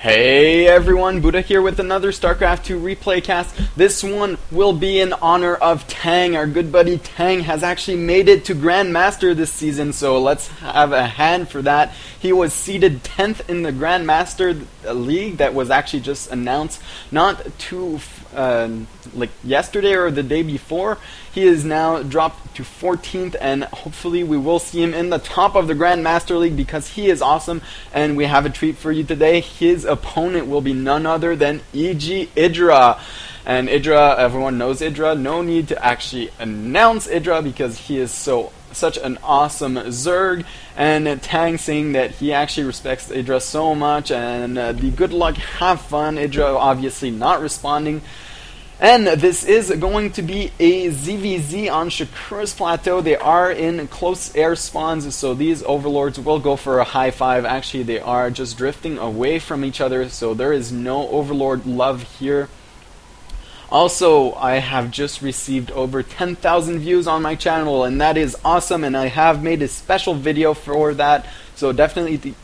Hey everyone, Buddha here with another StarCraft 2 replay cast. This one will be in honor of Tang. Our good buddy Tang has actually made it to Grandmaster this season, so let's have a hand for that. He was seeded 10th in the Grandmaster League that was actually just announced not too like yesterday or the day before. He is now dropped to 14th, and hopefully we will see him in the top of the Grandmaster League because he is awesome. And we have a treat for you today. His opponent will be none other than EGIdra. And Idra, everyone knows Idra. No need to actually announce Idra because he is such an awesome Zerg. And Tang saying that he actually respects Idra so much, and the good luck, have fun. Idra obviously not responding. And this is going to be a ZVZ on Shakura's Plateau. They are in close air spawns, so these overlords will go for a high five. Actually, they are just drifting away from each other, so there is no overlord love here. Also, I have just received over 10,000 views on my channel, and that is awesome, and I have made a special video for that, so definitely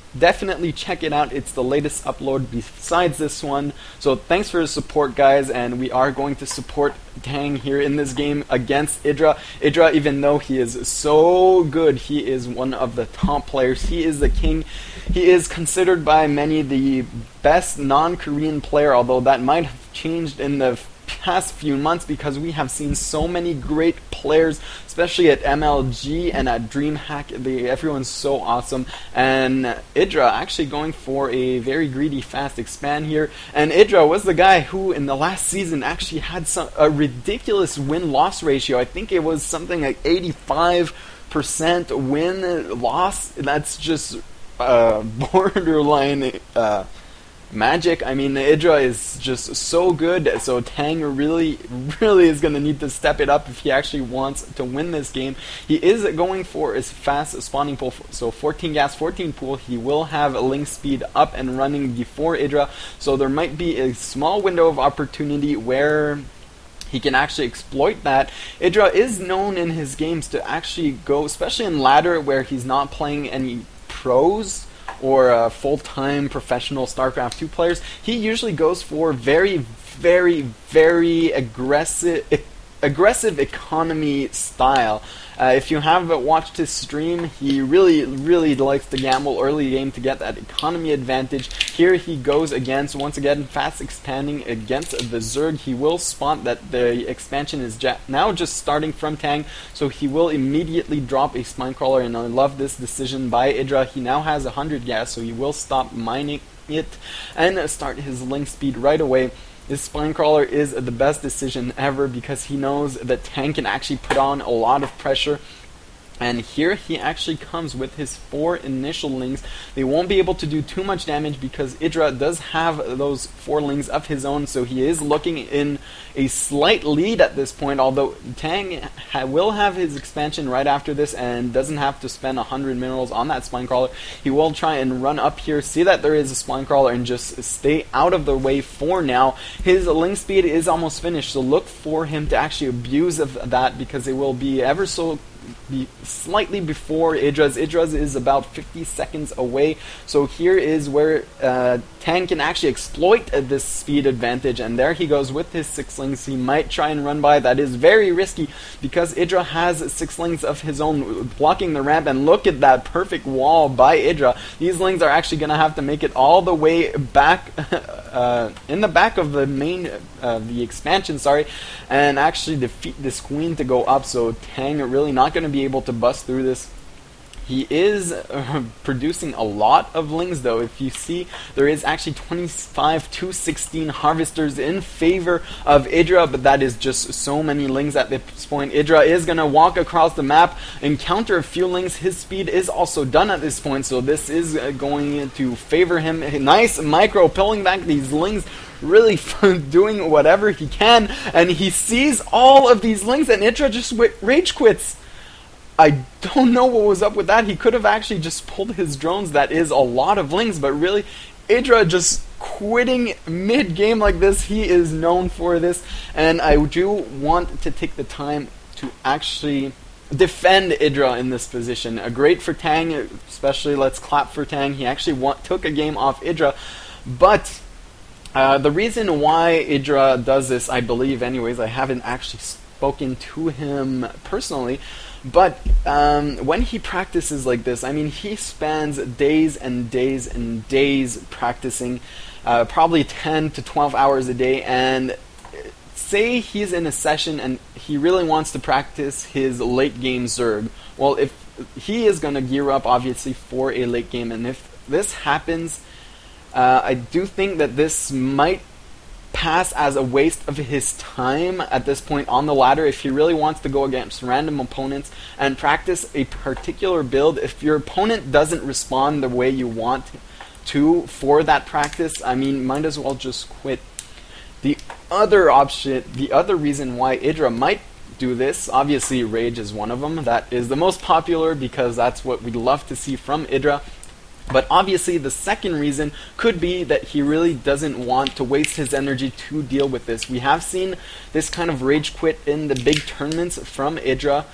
check it out. It's the latest upload besides this one. So thanks for the support, guys, and we are going to support Tang here in this game against Idra. Idra, even though he is so good, he is one of the top players. He is the king. He is considered by many the best non-Korean player, although that might have changed in the past few months because we have seen so many great players, especially at MLG and at DreamHack. Everyone's so awesome. And Idra actually going for a very greedy fast expand here. And Idra was the guy who in the last season actually had a ridiculous win-loss ratio. I think it was something like 85% win-loss. That's just borderline magic. I mean, Idra is just so good, so Tang really is going to need to step it up if he actually wants to win this game. He is going for his fast spawning pool, so 14 gas, 14 pool. He will have link speed up and running before Idra, so there might be a small window of opportunity where he can actually exploit that. Idra is known in his games to actually go, especially in ladder where he's not playing any pros or full-time professional StarCraft 2 players, he usually goes for very aggressive economy style. If you have watched his stream, he really likes to gamble early game to get that economy advantage. Here he goes against, once again, fast expanding against the Zerg. He will spot that the expansion is now just starting from Tang, so he will immediately drop a Spinecrawler, and I love this decision by Idra. He now has 100 gas, so he will stop mining it and start his link speed right away. This Spinecrawler is the best decision ever because he knows that Tang can actually put on a lot of pressure. And here he actually comes with his 4 initial lings. They won't be able to do too much damage because Idra does have those 4 lings of his own, so he is looking in a slight lead at this point, although Tang will have his expansion right after this and doesn't have to spend 100 minerals on that Spinecrawler. He will try and run up here, see that there is a Spinecrawler, and just stay out of the way for now. His link speed is almost finished, so look for him to actually abuse of that because it will be ever so slightly before Idra's. Idra's is about 50 seconds away, so here is where Tang can actually exploit this speed advantage, and there he goes with his 6 lings. He might try and run by. That is very risky because Idra has 6 lings of his own blocking the ramp, and look at that perfect wall by Idra. These lings are actually going to have to make it all the way back in the back of the main the expansion, and actually defeat this queen to go up, so Tang really not going to be able to bust through this. He is producing a lot of lings, though. If you see, there is actually 25 to 16 harvesters in favor of Idra, but that is just so many lings at this point. Idra is going to walk across the map, encounter a few lings. His speed is also done at this point, so this is going to favor him. Nice micro, pulling back these lings, really doing whatever he can, and he sees all of these lings, and Idra just rage quits. I don't know what was up with that. He could have actually just pulled his drones. That is a lot of lings, but really, Idra just quitting mid-game like this, he is known for this, and I do want to take the time to actually defend Idra in this position. Great for Tang, especially let's clap for Tang. He actually took a game off Idra, But the reason why Idra does this, I believe anyways, I haven't actually spoken to him personally, but when he practices like this, I mean, he spends days and days and days practicing, probably 10 to 12 hours a day, and say he's in a session and he really wants to practice his late game Zerg. Well, if he is going to gear up, obviously, for a late game, and if this happens, I do think that this might pass as a waste of his time at this point on the ladder if he really wants to go against random opponents and practice a particular build. If your opponent doesn't respond the way you want to for that practice, I mean, might as well just quit. The other option, the other reason why Idra might do this, obviously Rage is one of them. That is the most popular because that's what we love to see from Idra. But obviously the second reason could be that he really doesn't want to waste his energy to deal with this. We have seen this kind of rage quit in the big tournaments from Idra.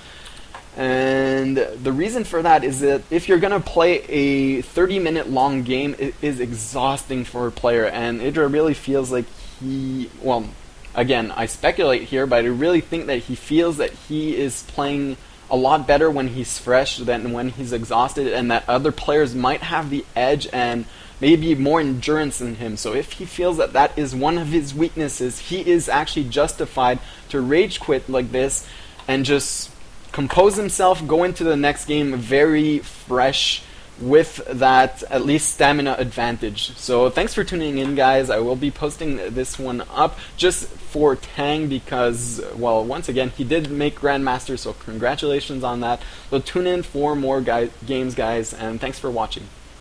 And the reason for that is that if you're going to play a 30-minute long game, it is exhausting for a player. And Idra really feels like he, well, again, I speculate here, but I really think that he feels that he is playing a lot better when he's fresh than when he's exhausted, and that other players might have the edge and maybe more endurance than him. So if he feels that that is one of his weaknesses, he is actually justified to rage quit like this and just compose himself, go into the next game very fresh with that at least stamina advantage. So thanks for tuning in, guys. I will be posting this one up just for Tang because, well, once again, he did make Grandmaster, so congratulations on that. So tune in for more games, guys, and thanks for watching.